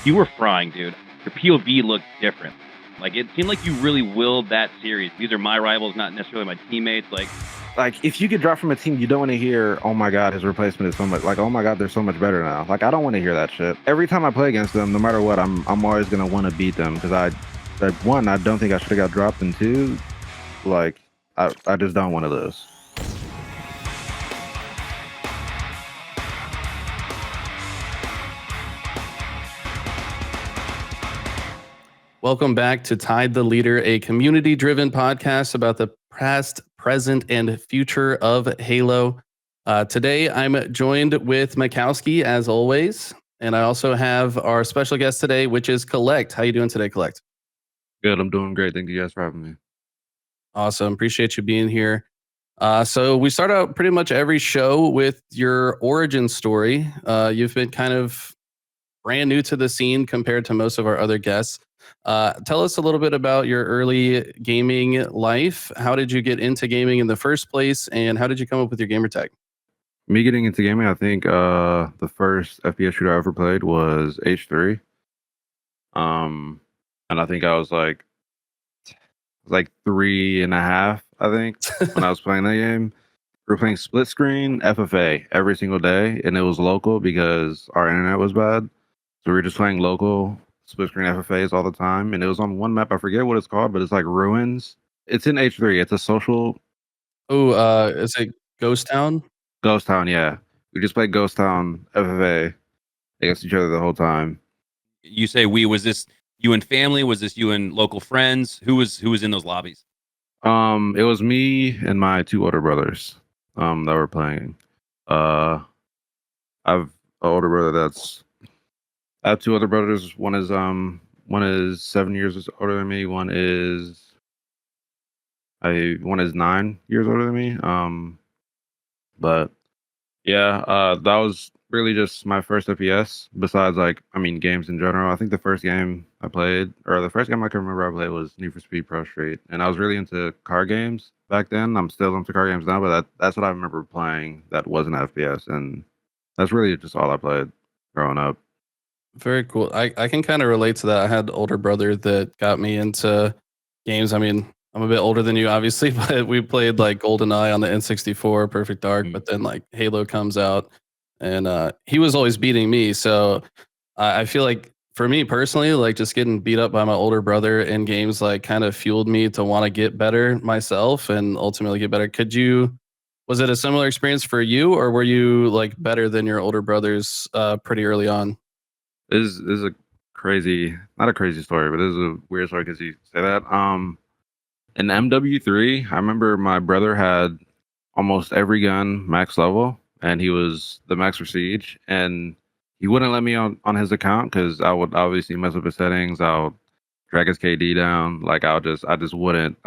You were frying, dude. Your POV looked different. Like, it seemed like you really willed that series. These are my rivals, not necessarily my teammates. Like, if you get dropped from a team, you don't want to hear, oh my God, his replacement is so much, like, oh my God, they're so much better now. Like, I don't want to hear that shit. Every time I play against them, no matter what, I'm always going to want to beat them because one, I don't think I should have got dropped, and two, like, I just don't want to lose. Welcome back to Tide the Leader, a community-driven podcast about the past, present, and future of Halo. Today, I'm joined with Makowski, as always, and I also have our special guest today, which is Kuhlect. How you doing today, Kuhlect? Good, I'm doing great. Thank you guys for having me. Awesome. Appreciate you being here. So we start out pretty much every show with your origin story. You've been kind of brand new to the scene compared to most of our other guests. Tell us a little bit about your early gaming life. How did you get into gaming in the first place, and how did you come up with your gamer tag? Me getting into gaming, I think the first FPS shooter I ever played was H3. And I think I was like 3.5, I think, when I was playing that game. We were playing split screen FFA every single day, and it was local because our internet was bad. So we were just playing local split screen FFAs all the time, and it was on one map. I forget what it's called, but it's like Ruins. It's in H3. It's a social. Oh, is it Ghost Town? Ghost Town, yeah. We just played Ghost Town FFA against each other the whole time. You say we, was this you and family? Was this you and local friends? Who was in those lobbies? It was me and my two older brothers that were playing. I've an older brother I have two other brothers. One is 7 years older than me. One is 9 years older than me. But yeah, that was really just my first FPS. Besides, games in general. I think the first game I played, or the first game I can remember I played, was Need for Speed Pro Street, and I was really into car games back then. I'm still into car games now, but that's what I remember playing. That wasn't FPS, and that's really just all I played growing up. Very cool. I can kind of relate to that. I had an older brother that got me into games. I mean, I'm a bit older than you, obviously, but we played like GoldenEye on the N64, Perfect Dark, but then like Halo comes out, and he was always beating me. So I feel like for me personally, like just getting beat up by my older brother in games like kind of fueled me to want to get better myself and ultimately get better. Was it a similar experience for you, or were you like better than your older brothers pretty early on? This is a crazy, not a crazy story, but this is a weird story because you say that. In MW3, I remember my brother had almost every gun max level, and he was the max for Siege, and he wouldn't let me on his account because I would obviously mess up his settings. I'll drag his KD down. Like I just wouldn't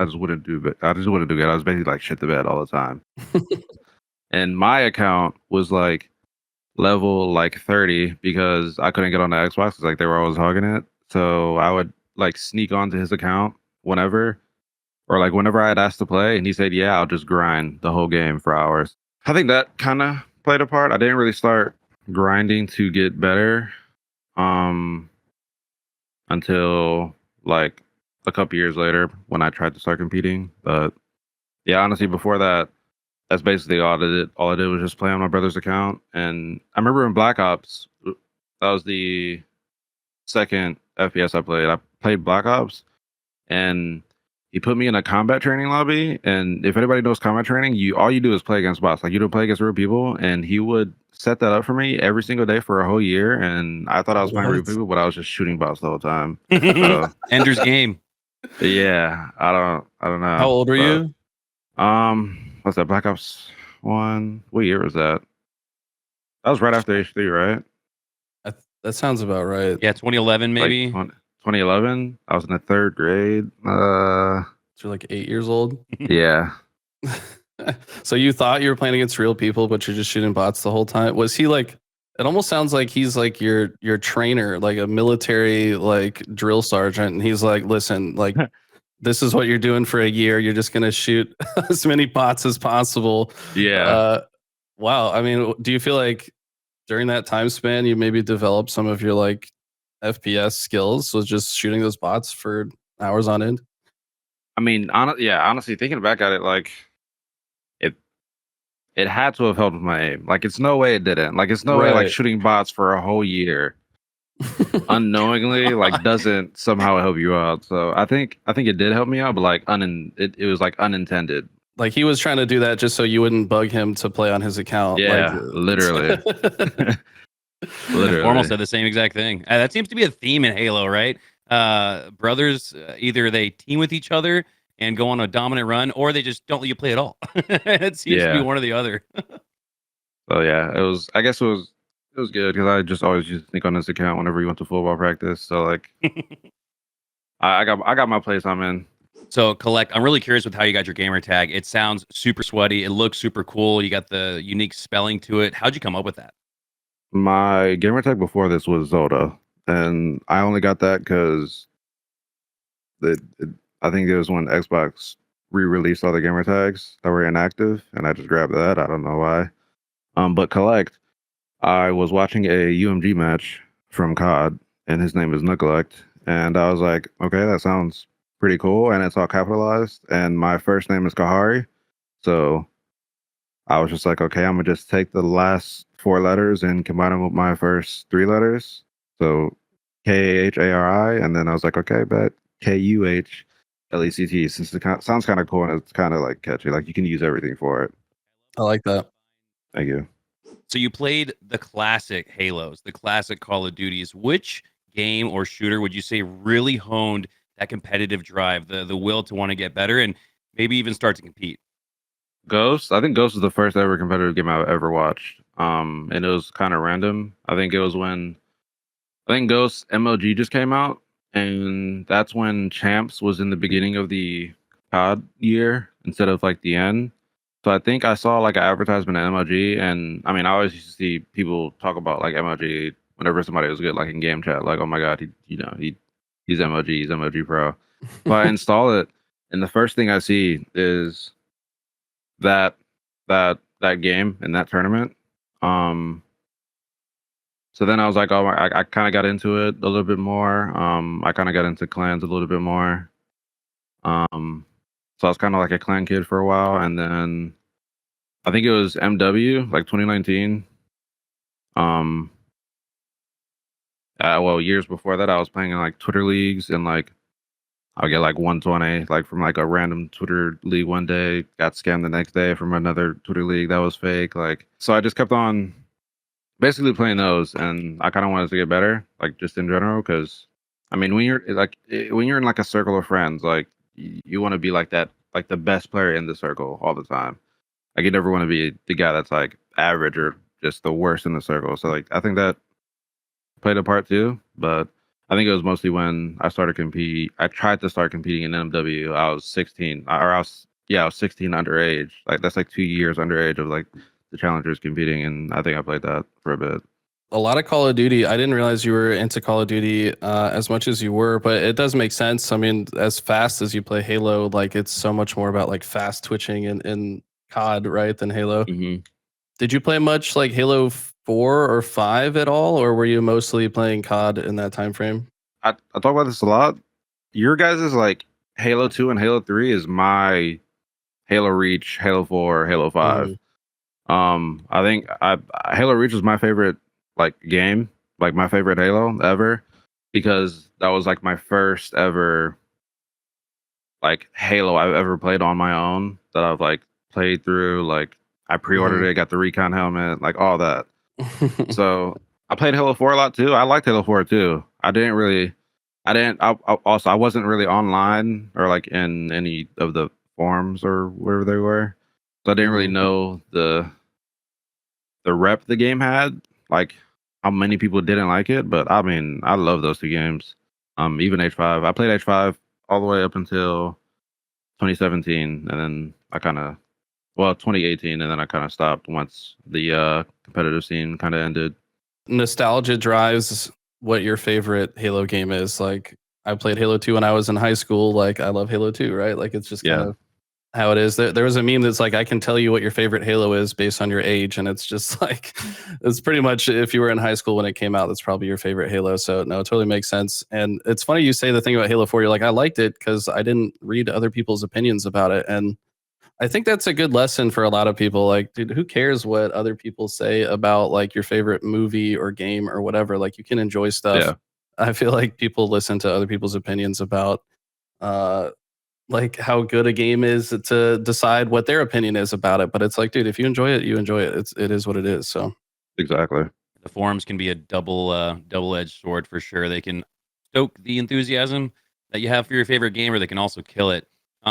do good. I was basically like shit the bed all the time. And my account was like level like 30 because I couldn't get on the Xbox because like they were always hogging it. So I would like sneak onto his account whenever, or like whenever I had asked to play, and he said, "Yeah, I'll just grind the whole game for hours." I think that kind of played a part. I didn't really start grinding to get better until like a couple years later when I tried to start competing. But yeah, honestly, before that, that's basically all I did. All I did was just play on my brother's account. And I remember in Black Ops, that was the second FPS I played. I played Black Ops, and he put me in a combat training lobby. And if anybody knows combat training, all you do is play against bots. Like you don't play against real people. And he would set that up for me every single day for a whole year. And I thought I was playing real people, but I was just shooting bots the whole time. So, Ender's Game. Yeah, I don't know. How old were you? What's that? Black Ops 1? What year was that? That was right after H3, right? That sounds about right. Yeah, 2011 maybe. Like 2011. I was in the third grade. So you're like 8 years old. Yeah. So you thought you were playing against real people, but you're just shooting bots the whole time. Was he like? It almost sounds like he's like your trainer, like a military like drill sergeant. And he's like, listen, like this is what you're doing for a year. You're just gonna shoot as many bots as possible. Yeah. Wow. I mean, do you feel like during that time span you maybe developed some of your like FPS skills was just shooting those bots for hours on end. I mean, honestly, thinking back at it, like it had to have helped with my aim. Like, it's no way it didn't. Like, it's no way like Right. shooting bots for a whole year unknowingly like doesn't somehow help you out. So I think it did help me out, but like it was like unintended. Like he was trying to do that just so you wouldn't bug him to play on his account. Yeah, Like, literally. Formal said the same exact thing. That seems to be a theme in Halo, right? Brothers, either they team with each other and go on a dominant run, or they just don't let you play at all. It seems to be one or the other. So yeah, I guess it was good because I just always used to think on this account whenever you went to football practice. So like, I got my place I'm in. So Kuhlect, I'm really curious with how you got your gamer tag. It sounds super sweaty. It looks super cool. You got the unique spelling to it. How'd you come up with that? My gamer tag before this was Zoda, and I only got that because I think it was when Xbox re-released all the gamer tags that were inactive, and I just grabbed that. I don't know why. But Kuhlect, I was watching a UMG match from COD, and his name is Neglect, and I was like, okay, that sounds pretty cool, and it's all capitalized, and my first name is Kahari, so I was just like, okay, I'm gonna just take the last 4 letters and combine them with my first 3 letters, so Kahari, and then I was like, okay, bet Kuhlect, since it sounds kind of cool and it's kind of like catchy, like you can use everything for it. I like that. Thank you. So you played the classic Halos, the classic Call of Duties. Which game or shooter would you say really honed that competitive drive, the will to want to get better and maybe even start to compete? Ghost. I think Ghost was the first ever competitive game I've ever watched. And it was kind of random. I think it was when Ghost MLG just came out, and that's when Champs was in the beginning of the COD year instead of like the end. So I think I saw like an advertisement at MLG, and I mean, I always used to see people talk about like MLG whenever somebody was good, like in game chat, like, oh my god, he's MLG, he's MLG Pro. So I install it, and the first thing I see is that game in that tournament. So then I was like, oh, I kind of got into it a little bit more. I kind of got into clans a little bit more. So I was kind of like a clan kid for a while, and then I think it was MW, like 2019. Well, years before that, I was playing in like Twitter leagues, and like I'll get like 120, like from like a random Twitter league one day, got scammed the next day from another Twitter league that was fake. Like, so I just kept on basically playing those, and I kind of wanted to get better, like just in general, because I mean, when you're in like a circle of friends, like you want to be like that, like the best player in the circle all the time. Like you never want to be the guy that's like average or just the worst in the circle. So like I think that played a part too, but I think it was mostly when I started compete. I tried to start competing in MW. I was 16, or I was 16 underage. Like that's like 2 years underage of like the challengers competing, and I think I played that for a bit. A lot of Call of Duty. I didn't realize you were into Call of Duty as much as you were, but it does make sense. I mean, as fast as you play Halo, like it's so much more about like fast twitching in COD, right, than Halo. Mm-hmm. Did you play much like Halo 4 or 5 at all, or were you mostly playing COD in that time frame? I talk about this a lot. Your guys' is like Halo 2 and Halo 3 is my Halo Reach, Halo 4, Halo 5. I think Halo Reach was my favorite like game, like my favorite Halo ever, because that was like my first ever like Halo I've ever played on my own that I've like played through. Like I pre-ordered it, got the recon helmet, like all that. So I played Halo 4 a lot too. I liked Halo 4 too. I wasn't really online or like in any of the forums or wherever they were. So I didn't really know the rep the game had, like how many people didn't like it. But I mean, I love those 2 games. Even H5. I played H5 all the way up until 2017, and then 2018, and then I kind of stopped once the competitive scene kind of ended. Nostalgia drives what your favorite Halo game is. Like I played Halo 2 when I was in high school. Like I love Halo 2, right? Like it's just kind of how it is. There was a meme that's like, I can tell you what your favorite Halo is based on your age, and it's just like, it's pretty much if you were in high school when it came out, that's probably your favorite Halo. So no, it totally makes sense. And it's funny you say the thing about Halo 4. You're like, I liked it because I didn't read other people's opinions about it, and I think that's a good lesson for a lot of people. Like, dude, who cares what other people say about like your favorite movie or game or whatever? Like, you can enjoy stuff. Yeah. I feel like people listen to other people's opinions about uh like how good a game is to decide what their opinion is about it. But it's like, dude, if you enjoy it, you enjoy it. It is what it is. So Exactly. The forums can be a double-edged sword for sure. They can stoke the enthusiasm that you have for your favorite game, or they can also kill it.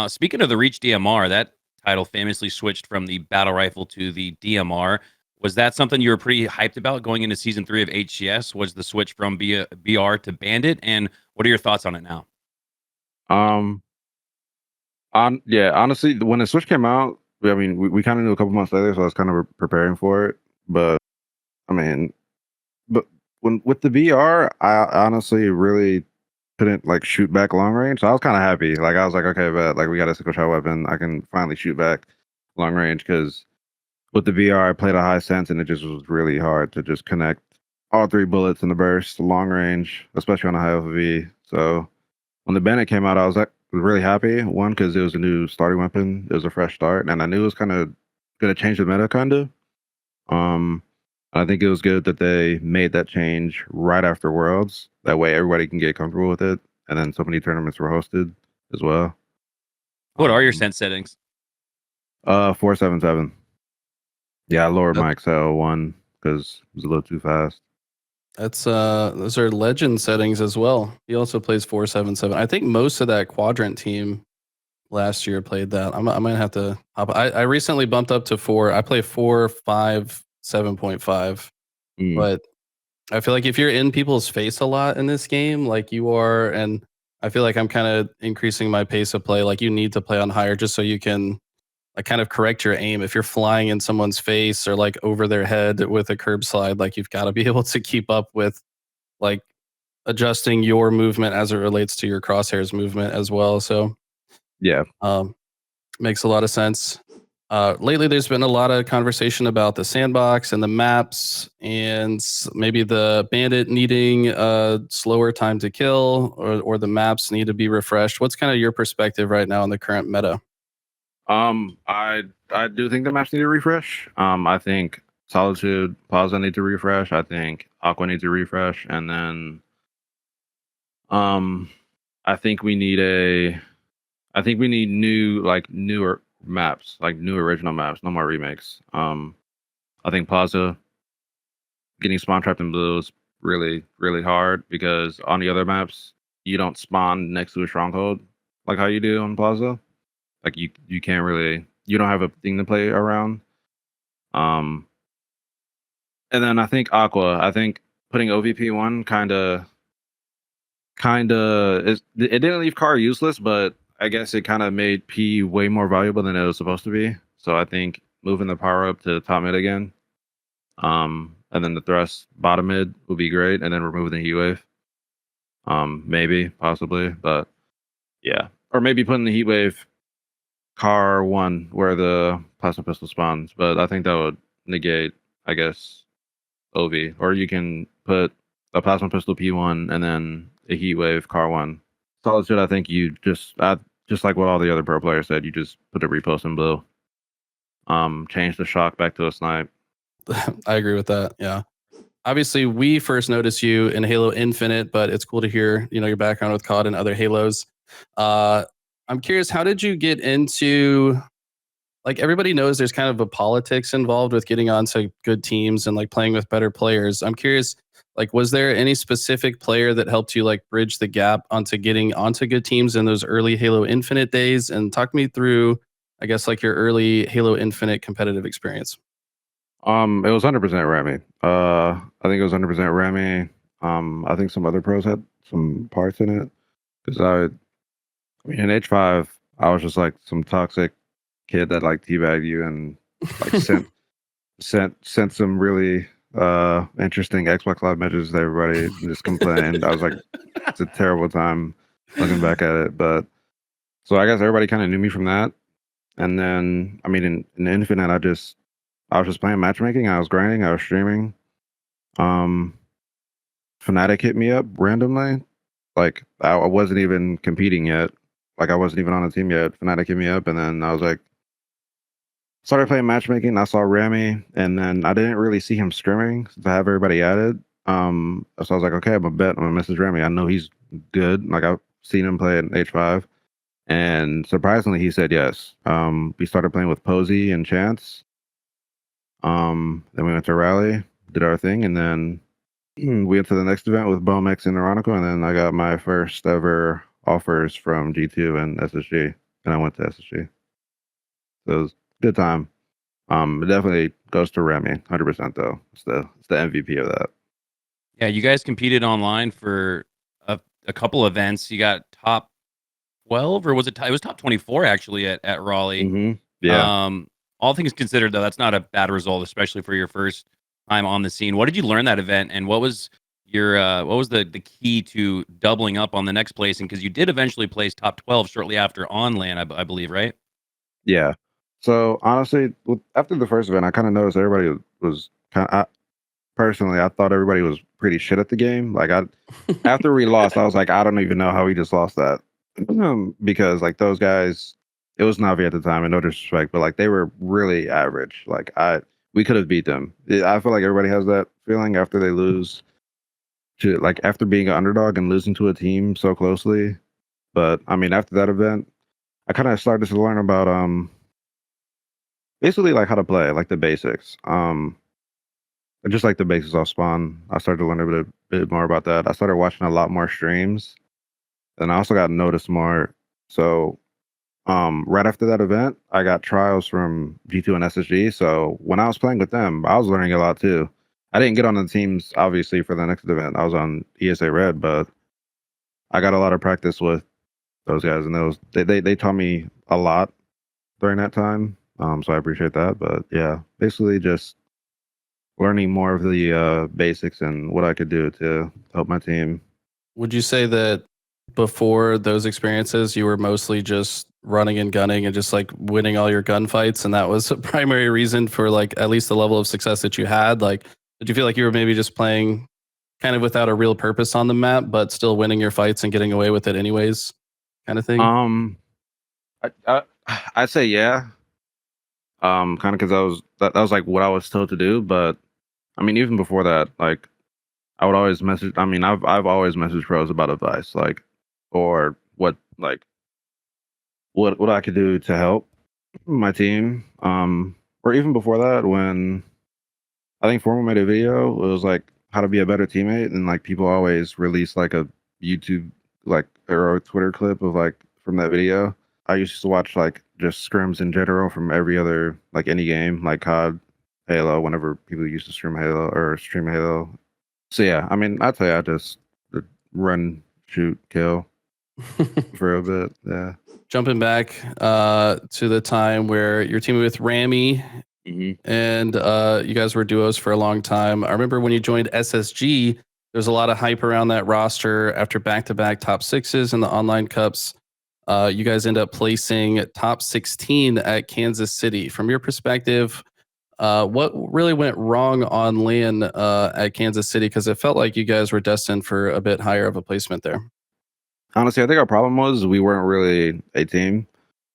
Speaking of the Reach DMR, that title famously switched from the battle rifle to the DMR. Was that something you were pretty hyped about going into season 3 of HCS? Was the switch from BR to Bandit? And what are your thoughts on it now? Um, honestly, when the Switch came out, I mean, we kind of knew a couple months later, so I was kind of preparing for it. But I mean, but when with the VR, I honestly really couldn't like shoot back long range. So I was kind of happy. Like I was like, okay, but like we got a single shot weapon, I can finally shoot back long range. Because with the VR, I played a high sense, and it just was really hard to just connect all 3 bullets in the burst, long range, especially on a high FV. So when the Bandit came out, I was like really happy. One, because it was a new starting weapon, it was a fresh start, and I knew it was kind of going to change the meta, kind of. Um, I think it was good that they made that change right after Worlds. That way, everybody can get comfortable with it, and then so many tournaments were hosted as well. What are your sense settings? 477. Yeah, I lowered That- my Excel one because it was a little too fast. That's those are legend settings as well. He also plays 477. I think most of that quadrant team last year played that. I might have to hop. I recently bumped up to 4. I play 457.5, Mm. but I feel like if you're in people's face a lot in this game, like you are, and I feel like I'm kind of increasing my pace of play. Like you need to play on higher just so you can like kind of correct your aim. If you're flying in someone's face or like over their head with a curb slide, like you've got to be able to keep up with like adjusting your movement as it relates to your crosshairs movement as well. So Yeah. makes a lot of sense. Lately, there's been a lot of conversation about the sandbox and the maps, and maybe the bandit needing a slower time to kill, or the maps need to be refreshed. What's kind of your perspective right now on the current meta? I do think the maps need a refresh. I think Solitude Plaza need to refresh. I think Aqua needs a refresh, and then I think we need newer maps, like new original maps, no more remakes. I think Plaza getting spawn trapped in blue is really, really hard because on the other maps you don't spawn next to a stronghold like how you do on Plaza. Like you can't really, you don't have a thing to play around. And then I think Aqua. I think putting OVP one kind of it didn't leave Car useless, but I guess it kind of made P way more valuable than it was supposed to be. So I think moving the power up to top mid again, and then the thrust bottom mid would be great, and then removing the heat wave. Maybe, possibly, but yeah, or maybe putting the heat wave Car 1 where the plasma pistol spawns, but I think that would negate, I guess, OV. Or you can put a plasma pistol P1 and then a heat wave Car 1. Solitude, I think you just like what all the other pro players said, you just put a repost in blue. Change the shock back to a snipe. I agree with that. Yeah. Obviously, we first noticed you in Halo Infinite, but it's cool to hear, your background with COD and other Halos. I'm curious, how did you get into, like, everybody knows there's kind of a politics involved with getting onto good teams and like playing with better players. I'm curious, like, was there any specific player that helped you like bridge the gap onto getting onto good teams in those early Halo Infinite days? And talk me through, I guess, like your early Halo Infinite competitive experience. It was 100% Remy. I think it was 100% Remy. I think some other pros had some parts in it. Because I mean, in H5, I was just like some toxic kid that like teabagged you and like sent some really interesting Xbox Live messages to everybody and just complained. I was like, it's a terrible time looking back at it. But so I guess everybody kind of knew me from that. And then, I mean, in Infinite, I was just playing matchmaking. I was grinding. I was streaming. Fnatic hit me up randomly. Like I wasn't even competing yet. Like I wasn't even on a team yet. Fnatic hit me up, and then I was like, started playing matchmaking. I saw Rami, and then I didn't really see him scrimming since I have everybody added. So I was like, okay, I'm gonna message Rami. I know he's good. Like I've seen him play in H5, and surprisingly, he said yes. We started playing with Posey and Chance. Then we went to Rally, did our thing, and then we went to the next event with Bomex and Ironico, and then I got my first ever offers from G2 and SSG, and I went to SSG. So it was a good time. It definitely goes to Remy, 100% though. It's the MVP of that. Yeah, you guys competed online for a couple events. You got top 12, or was it? It was top 24 actually at Raleigh. Mm-hmm. Yeah. All things considered, though, that's not a bad result, especially for your first time on the scene. What did you learn that event, and what was your what was the key to doubling up on the next placing? Because you did eventually place top 12 shortly after on LAN, I believe, right? Yeah. So honestly, after the first event, I kind of noticed everybody was kind of. Personally, I thought everybody was pretty shit at the game. Like after we lost, I was like, I don't even know how we just lost that. Because like those guys, it was Navi at the time, and no disrespect, but like they were really average. Like we could have beat them. I feel like everybody has that feeling after they lose to, like, after being an underdog and losing to a team so closely. But I mean, after that event, I kind of started to learn about basically like how to play, like the basics. And just like the basics off Spawn, I started to learn a bit more about that. I started watching a lot more streams, and I also got noticed more. So, right after that event, I got trials from G2 and SSG. So when I was playing with them, I was learning a lot too. I didn't get on the teams obviously for the next event. I was on ESA Red, but I got a lot of practice with those guys, and they taught me a lot during that time. So I appreciate that. But yeah, basically just learning more of the basics and what I could do to help my team. Would you say that before those experiences, you were mostly just running and gunning and just like winning all your gunfights, and that was a primary reason for like at least the level of success that you had? Like, did you feel like you were maybe just playing kind of without a real purpose on the map, but still winning your fights and getting away with it anyways, kind of thing? I I'd say yeah. Kind of because that was like what I was told to do. But I mean, even before that, like I would always message. I mean, I've always messaged pros about advice, like, or what I could do to help my team. Or even before that, when I think Formal made a video, it was like how to be a better teammate, and like people always release like a YouTube like or a Twitter clip of like from that video. I used to watch like just scrims in general from every other like any game like COD, Halo. Whenever people used to stream Halo. So yeah, I mean, I'd say I just run, shoot, kill for a bit. Yeah. Jumping back to the time where you're teaming with Rami and you guys were duos for a long time. I remember when you joined SSG, there's a lot of hype around that roster after back-to-back top sixes in the online cups. You guys end up placing top 16 at Kansas City. From your perspective, what really went wrong on LAN at Kansas City? Because it felt like you guys were destined for a bit higher of a placement there. Honestly, I think our problem was we weren't really a team.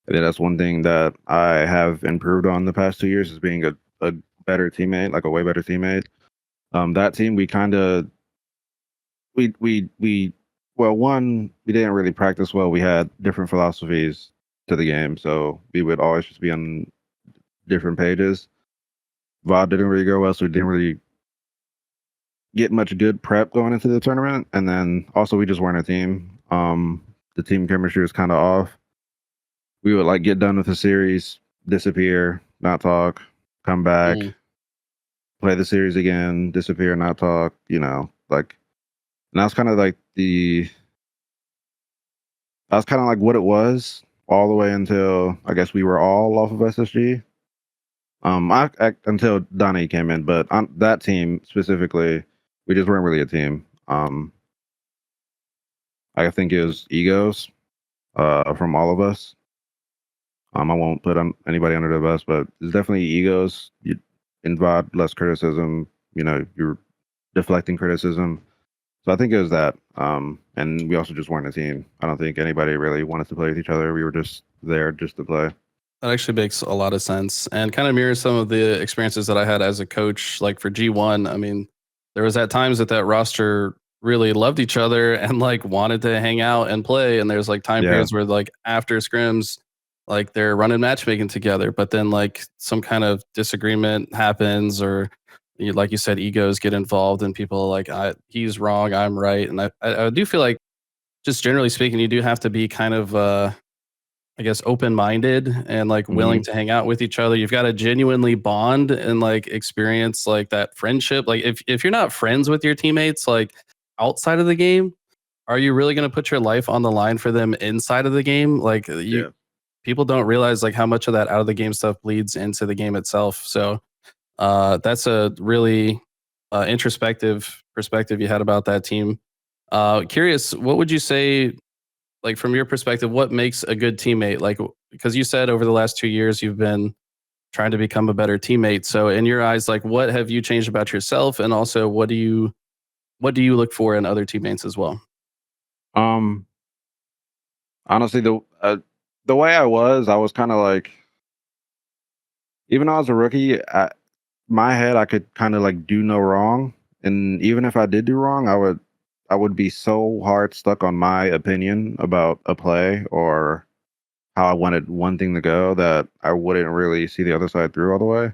I think that's one thing that I have improved on the past 2 years is being a better teammate, like a way better teammate. That team, we kind of we well, one, we didn't really practice well. We had different philosophies to the game, so we would always just be on different pages. VOD didn't really go well, so we didn't really get much good prep going into the tournament. And then also we just weren't a team. The team chemistry was kind of off. We would like get done with the series, disappear, not talk, come back, play the series again, disappear, not talk, like, and that's kind of like that's kind of like what it was all the way until I guess we were all off of SSG. Until Donnie came in, but on that team specifically, we just weren't really a team. I think it was egos from all of us. I won't put anybody under the bus, but there's definitely egos. You involve less criticism. You're deflecting criticism. So I think it was that. And we also just weren't a team. I don't think anybody really wanted to play with each other. We were just there just to play. That actually makes a lot of sense and kind of mirrors some of the experiences that I had as a coach. Like for G1, I mean, there was at times that roster really loved each other and like wanted to hang out and play. And there's like time periods where like after scrims, like they're running matchmaking together, but then like some kind of disagreement happens or like you said, egos get involved and people are like, he's wrong, I'm right. And I do feel like just generally speaking, you do have to be kind of, I guess, open-minded and like willing to hang out with each other. You've got to genuinely bond and like experience like that friendship. Like if you're not friends with your teammates, like outside of the game, are you really going to put your life on the line for them inside of the game? Like people don't realize like how much of that out of the game stuff bleeds into the game itself. So that's a really introspective perspective you had about that team. Curious, what would you say, like from your perspective, what makes a good teammate? Like, because you said over the last 2 years you've been trying to become a better teammate. So in your eyes, like what have you changed about yourself, and also what do you look for in other teammates as well? Honestly, the way I was kind of like, even though I was a rookie, my head I could kind of like do no wrong, and even if I did do wrong, I would be so hard stuck on my opinion about a play or how I wanted one thing to go that I wouldn't really see the other side through all the way.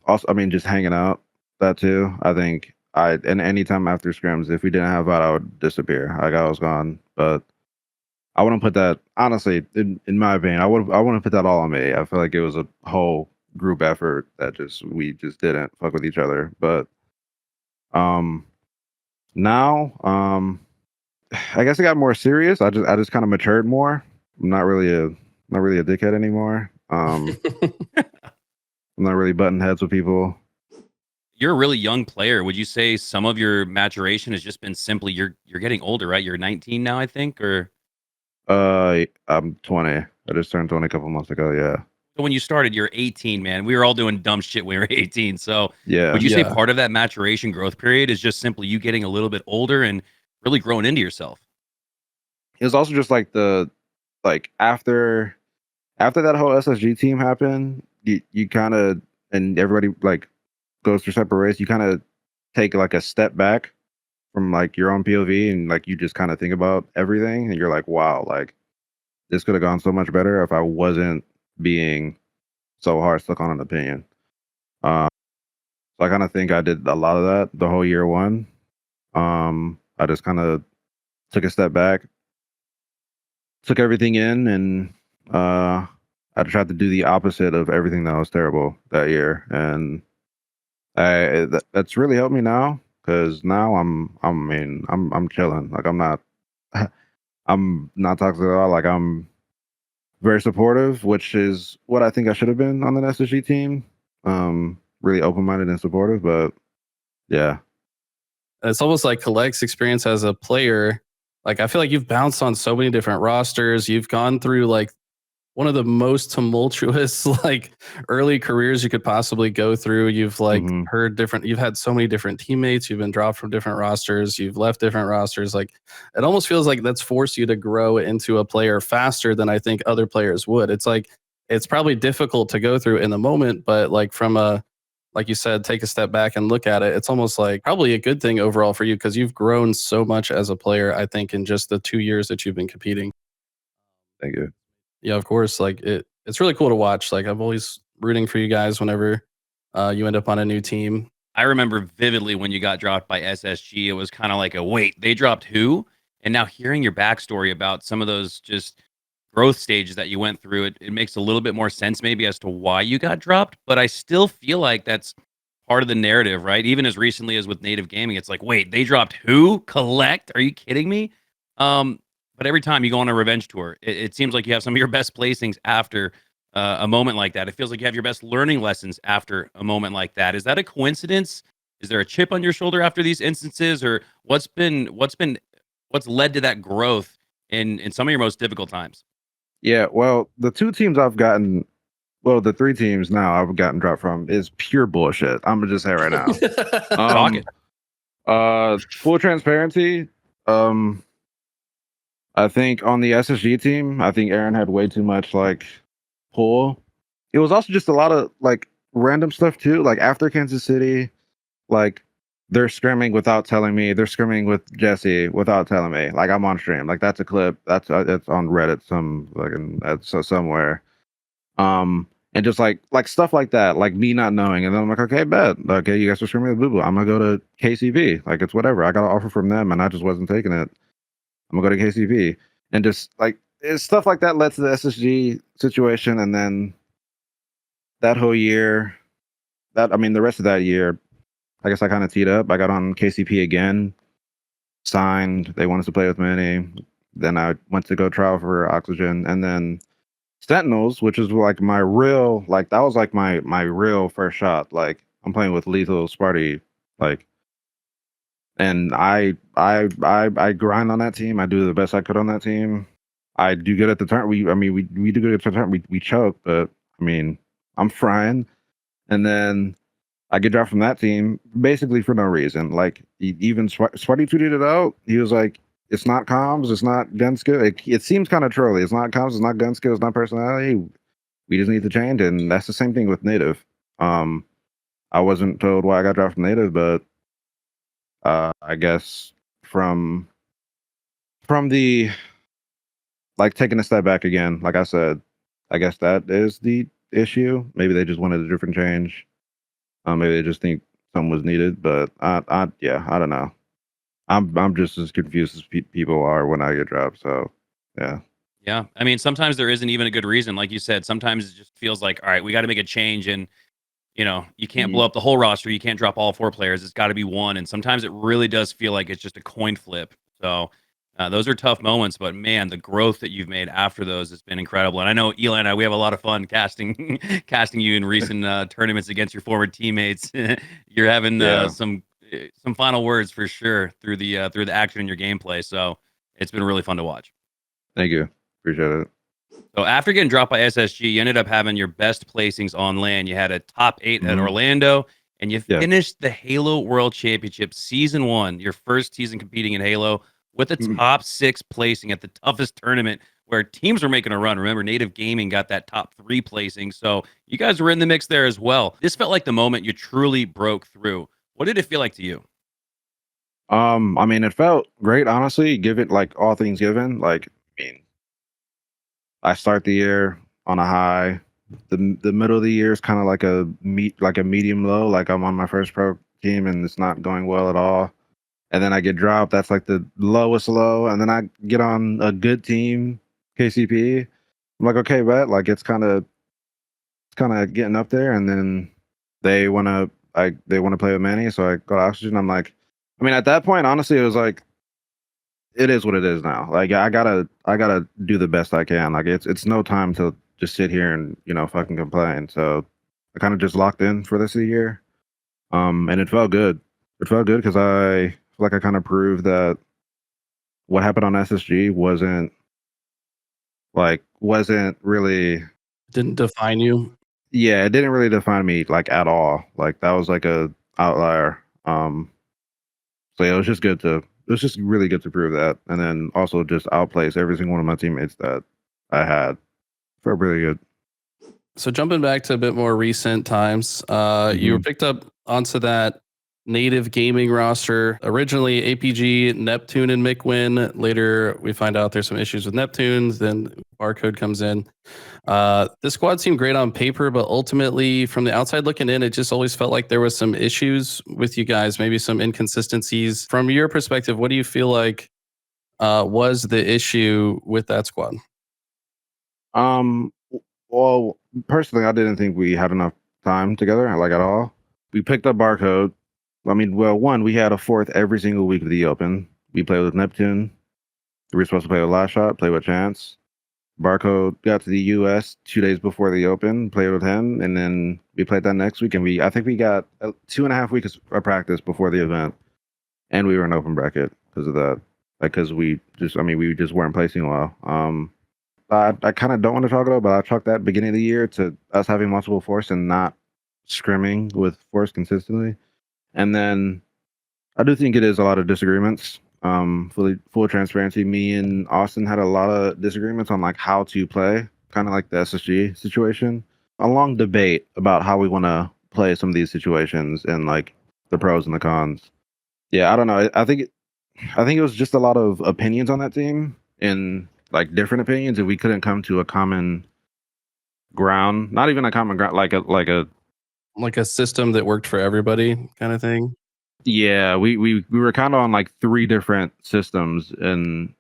Also, I mean, just hanging out, that too. I think and anytime after scrims, if we didn't have that, I would disappear. Like I was gone. But I wouldn't put that, honestly, in my opinion, I wouldn't put that all on me. I feel like it was a whole group effort that we just didn't fuck with each other. But now, I guess it got more serious. I just kind of matured more. I'm not really a dickhead anymore. I'm not really butting heads with people. You're a really young player. Would you say some of your maturation has just been simply you're getting older, right? You're 19 now, I think, or I'm 20. I just turned 20 a couple months ago. Yeah. so when you started, you're 18, man. We were all doing dumb shit when we were 18. So Yeah. would you say part of that maturation growth period is just simply you getting a little bit older and really growing into yourself? It was also just like after that whole SSG team happened, you kind of, and everybody like goes through separate ways. You kind of take like a step back from like your own POV and like you just kind of think about everything and you're like, wow, like this could have gone so much better if I wasn't being so hard stuck on an opinion. So I kind of think I did a lot of that the whole year one. I just kind of took a step back, took everything in, and I tried to do the opposite of everything that was terrible that year, and that's really helped me now because now I'm chilling. Like I'm not I'm not toxic at all. Like I'm very supportive, which is what I think I should have been on the SSG team. Really open minded and supportive, but yeah. It's almost like Kuhlect's experience as a player. Like I feel like you've bounced on so many different rosters. You've gone through like one of the most tumultuous like early careers you could possibly go through. You've like you've had so many different teammates, you've been dropped from different rosters, you've left different rosters. Like it almost feels like that's forced you to grow into a player faster than I think other players would. It's like it's probably difficult to go through in the moment, but like from a, like you said, take a step back and look at it, it's almost like probably a good thing overall for you because you've grown so much as a player, I think, in just the 2 years that you've been competing. Thank you. Yeah, of course. Like it's really cool to watch. Like I'm always rooting for you guys whenever you end up on a new team. I remember vividly when you got dropped by SSG, it was kind of like a wait, they dropped who? And now hearing your backstory about some of those just growth stages that you went through, it makes a little bit more sense maybe as to why you got dropped. But I still feel like that's part of the narrative, right? Even as recently as with native gaming, it's like, wait, they dropped who? Kuhlect? Are you kidding me? But every time you go on a revenge tour, it seems like you have some of your best placings after a moment like that. It feels like you have your best learning lessons after a moment like that. Is that a coincidence? Is there a chip on your shoulder after these instances, or what's led to that growth in some of your most difficult times? Yeah, well, the two teams I've gotten, well, the three teams now I've gotten dropped from is pure bullshit. I'm gonna just say right now. Talk it. Full transparency. Um, I think on the SSG team, I think Aaron had way too much like pull. It was also just a lot of like random stuff too. Like after Kansas City, like they're scrimming without telling me. They're scrimming with Jesse without telling me. Like I'm on stream. Like that's a clip. It's on Reddit some fucking that's somewhere. And just like stuff like that, like me not knowing, and then I'm like, okay, bet, okay, you guys are scrimming with Boo Boo. I'm gonna go to KCV. Like it's whatever. I got an offer from them, and I just wasn't taking it. I'm gonna go to KCV, and just like it's stuff like that led to the SSG situation, and then that whole year, the rest of that year, I guess I kind of teed up. I got on KCP again, signed. They wanted to play with Manny. Then I went to go trial for Oxygen, and then Sentinels, which is like my real, like that was like my real first shot. Like I'm playing with Lethal Sparty, like, and I grind on that team. I do the best I could on that team. I do good at the turn. We do good at the turn. We choke, but I mean I'm frying, and then I get dropped from that team basically for no reason. Like even Sweaty tweeted it out. He was like, "It's not comms. It's not gun skill. It seems kind of trolly. It's not comms. It's not gun skill. It's not personality. We just need to change." And that's the same thing with Native. I wasn't told why I got dropped from Native, but I guess from the like taking a step back again. Like I said, I guess that is the issue. Maybe they just wanted a different change. Maybe they just think something was needed, but yeah, I don't know. I'm just as confused as people are when I get dropped. So yeah, Yeah. I mean, sometimes there isn't even a good reason. Like you said, sometimes it just feels like, all right, we got to make a change. And, you can't blow up the whole roster. You can't drop all four players. It's got to be one. And sometimes it really does feel like it's just a coin flip. So those are tough moments. But man, the growth that you've made after those has been incredible. And I know Eli and I, we have a lot of fun casting you in recent tournaments against your former teammates. You're having Yeah. some final words for sure through the action in your gameplay. So it's been really fun to watch. Thank you. Appreciate it. So after getting dropped by SSG, you ended up having your best placings on LAN. You had a top 8 at Mhm. Orlando, and you Yeah. finished the Halo World Championship Season 1, your first season competing in Halo, with a Mhm. top 6 placing at the toughest tournament where teams were making a run. Remember, Native Gaming got that top 3 placing, so you guys were in the mix there as well. This felt like the moment you truly broke through. What did it feel like to you? It felt great, honestly. Given like all things given, like I start the year on a high. The middle of the year is kind of like a medium low. Like I'm on my first pro team and it's not going well at all. And then I get dropped. That's like the lowest low. And then I get on a good team, KCP. I'm like, okay, bet. Like it's kind of getting up there. And then they wanna they want to play with Manny, so I go to Oxygen. I'm like, at that point, honestly, it was like it is what it is now. Like I gotta do the best I can. Like it's no time to just sit here and fucking complain. So I kind of just locked in for this year. And it felt good. It felt good because I feel like I kind of proved that what happened on SSG wasn't really. Didn't define you. Yeah, it didn't really define me like at all. Like that was like a outlier. So yeah, it was just really good to prove that, and then also just outplace every single one of my teammates that I had. Felt really good. So jumping back to a bit more recent times, you were picked up onto that Native Gaming roster. Originally APG, Neptune, and McWin. Later we find out there's some issues with Neptune. Then Barcode comes in. This squad seemed great on paper, but ultimately from the outside looking in, it just always felt like there was some issues with you guys, maybe some inconsistencies. From your perspective, what do you feel like was the issue with that squad? Um, well, personally, I didn't think we had enough time together, like at all. We picked up Barcode. One, we had a fourth every single week of the Open. We played with Neptune. We were supposed to play with Last Shot, play with Chance. Barcode got to the US 2 days before the Open, played with him, and then we played that next week. And I think we got 2.5 weeks of practice before the event, and we were in open bracket because of that. Like, because we just weren't placing well. I kind of don't want to talk about, but I chalk that beginning of the year to us having multiple force and not scrimming with force consistently. And then I do think it is a lot of disagreements. Full transparency, me and Austin had a lot of disagreements on like how to play, kind of like the SSG situation. A long debate about how we want to play some of these situations and like the pros and the cons. Yeah, I don't know. I think it was just a lot of opinions on that team and like different opinions, and we couldn't come to a common ground. Not even a common ground, like Like a system that worked for everybody, kind of thing. yeah. We were kind of on like 3 different systems, and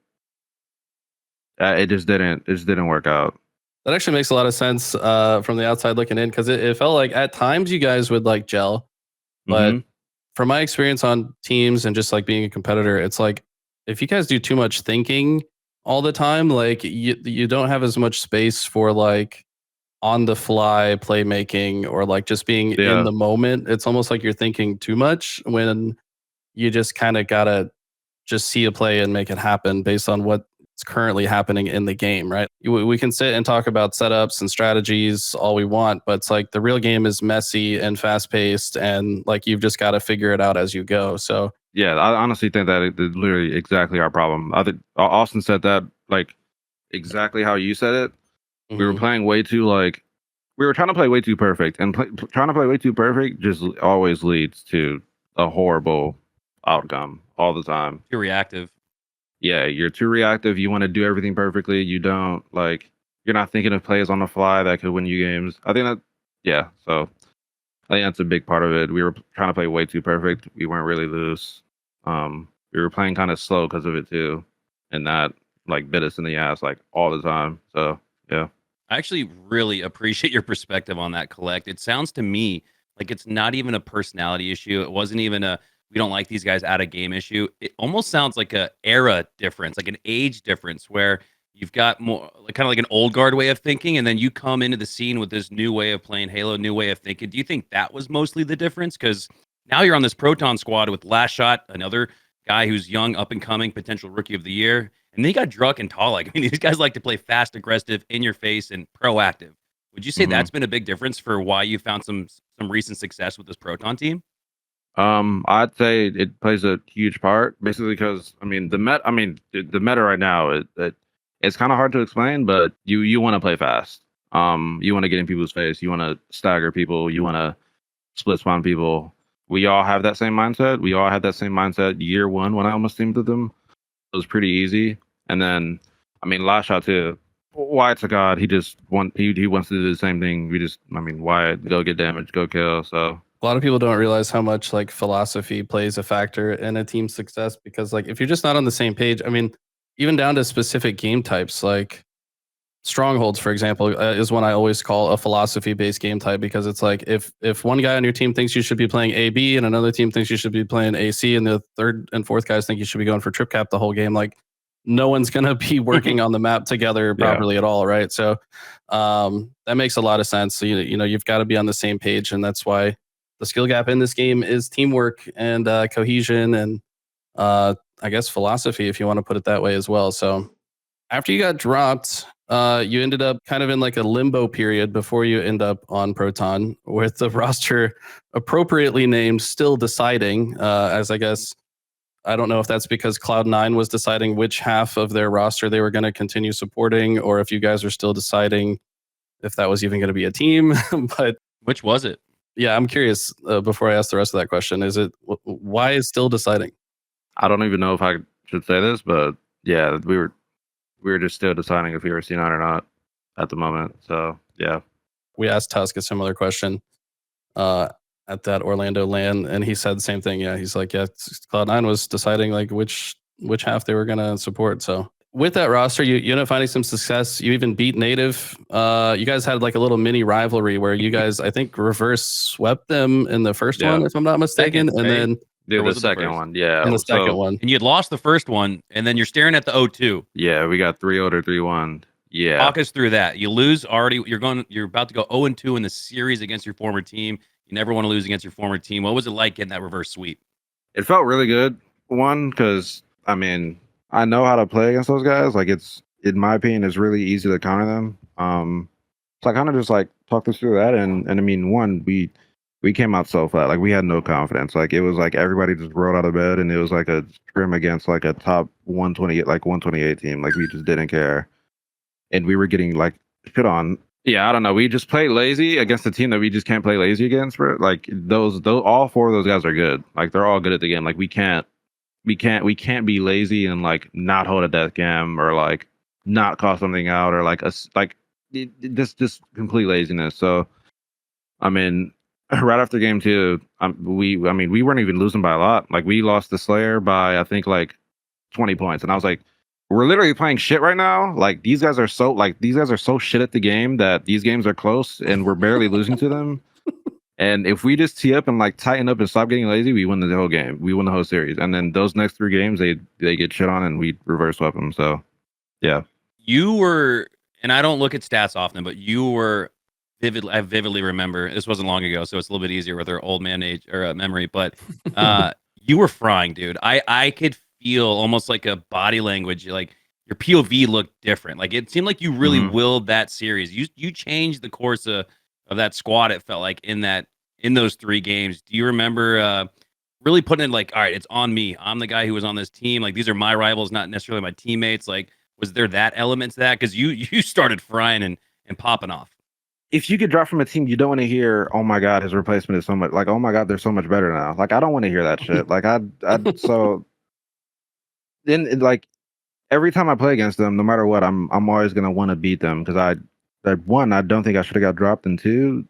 it just didn't work out. That actually makes a lot of sense from the outside looking in, because it felt like at times you guys would like gel, but Mhm. from my experience on teams and just like being a competitor, it's like if you guys do too much thinking all the time, like you don't have as much space for like on the fly playmaking or like just being in Yeah. the moment. It's almost like you're thinking too much when you just kind of gotta just see a play and make it happen based on what's currently happening in the game, right? We can sit and talk about setups and strategies all we want, but it's like the real game is messy and fast paced, and like you've just got to figure it out as you go. So Yeah, I honestly think that it's literally exactly our problem. I think Austin said that like exactly how you said it. We were mhm. playing way too like we were trying to play way too perfect, and trying to play way too perfect just always leads to a horrible outcome all the time. Too reactive. Yeah, you're too reactive. You want to do everything perfectly. You don't like. You're not thinking of plays on the fly that could win you games. I think that. Yeah, so I think that's a big part of it. We were trying to play way too perfect. We weren't really loose. We were playing kind of slow because of it too, and that like bit us in the ass like all the time. So yeah. I actually really appreciate your perspective on that, Collect. It sounds to me like it's not even a personality issue. It wasn't even a we don't like these guys out of game issue. It almost sounds like a era difference, like an age difference where you've got more like kind of like an old guard way of thinking, and then you come into the scene with this new way of playing Halo, new way of thinking. Do you think that was mostly the difference? Because now you're on this Proton squad with Last Shot, another guy who's young, up and coming, potential rookie of the year. And then you got Druck and Talik. I mean, these guys like to play fast, aggressive, in your face, and proactive. Would you say hmm that's been a big difference for why you found some recent success with this Proton team? I'd say it plays a huge part, basically because I mean the meta right now it's kind of hard to explain, but you want to play fast. You want to get in people's face. You want to stagger people. You want to split spawn people. We all have that same mindset. We all had that same mindset year one when I almost teamed with them. It was pretty easy, and then I mean last shot too. Wyatt's a god. He wants to do the same thing. Wyatt go get damage, go kill. So A lot of people don't realize how much like philosophy plays a factor in a team's success, because like if you're just not on the same page, I mean, even down to specific game types, like strongholds, for example, is one I always call a philosophy based game type, because it's like if one guy on your team thinks you should be playing AB and another team thinks you should be playing AC, and the third and fourth guys think you should be going for trip cap the whole game, like no one's going to be working on the map together yeah. properly at all, right? So that makes a lot of sense. So you've got to be on the same page, and that's why the skill gap in this game is teamwork and cohesion and I guess philosophy, if you want to put it that way as well. So after you got dropped, you ended up kind of in like a limbo period before you end up on Proton, with the roster appropriately named Still Deciding, as I guess, I don't know if that's because Cloud9 was deciding which half of their roster they were going to continue supporting, or if you guys are still deciding if that was even going to be a team. But Which was it? yeah, I'm curious, before I ask the rest of that question, is it why is Still Deciding? I don't even know if I should say this, but yeah, we were just still deciding if we were C9 or not at the moment. So yeah. We asked Tusk a similar question uh, at that Orlando LAN, and he said the same thing. Yeah, he's like, yeah, Cloud9 was deciding like which half they were gonna support. So with that roster, you ended up finding some success. You even beat Native. You guys had like a little mini rivalry where you guys, I think, reverse swept them in the first Yeah. one, if I'm not mistaken, Second, and right? then Dude, Or the was it the second first? one, yeah. in the second So one. And you had lost the first one, and then you're staring at the 0-2. yeah, we got 3-0 or 3-1. Yeah. Talk us through that. You lose already. You're about to go 0-2 in the series against your former team. You never want to lose against your former team. What was it like getting that reverse sweep? It felt really good. One, because I mean, I know how to play against those guys. Like in my opinion, is really easy to counter them. So I kind of just like talked us through that, and I mean, one, we came out so flat, like we had no confidence. Like it was like everybody just rolled out of bed, and it was like a scrim against like a top 128, like 128 team. Like we just didn't care, and we were getting like shit on. Yeah, I don't know. We just played lazy against a team that we just can't play lazy against. Bro. Like those, all four of those guys are good. Like they're all good at the game. Like we can't be lazy and like not hold a death cam or like not call something out or like just complete laziness. So I mean, right after game two, we weren't even losing by a lot. Like we lost the Slayer by I think like 20 points, and I was like, we're literally playing shit right now. Like these guys are so shit at the game that these games are close and we're barely losing to them. And if we just tee up and like tighten up and stop getting lazy, we win the whole game. We win the whole series. And then those next 3 games, they get shit on and we reverse sweep them. So, yeah. You were, and I don't look at stats often, but you were I vividly remember, this wasn't long ago, so it's a little bit easier with our old man age or memory, but you were frying, dude. I could feel almost like a body language, like your POV looked different. Like it seemed like you really willed that series. You changed the course of that squad, it felt like in those 3 games. Do you remember really putting in like, all right, it's on me. I'm the guy who was on this team. Like these are my rivals, not necessarily my teammates. Like, was there that element to that? Because you started frying and popping off. If you get dropped from a team, you don't want to hear, "Oh my god, his replacement is so much," like, "Oh my god, they're so much better now." Like I don't want to hear that shit. Like I so then like every time I play against them, no matter what, I'm always gonna want to beat them because one, I don't think I should have got dropped, and 2,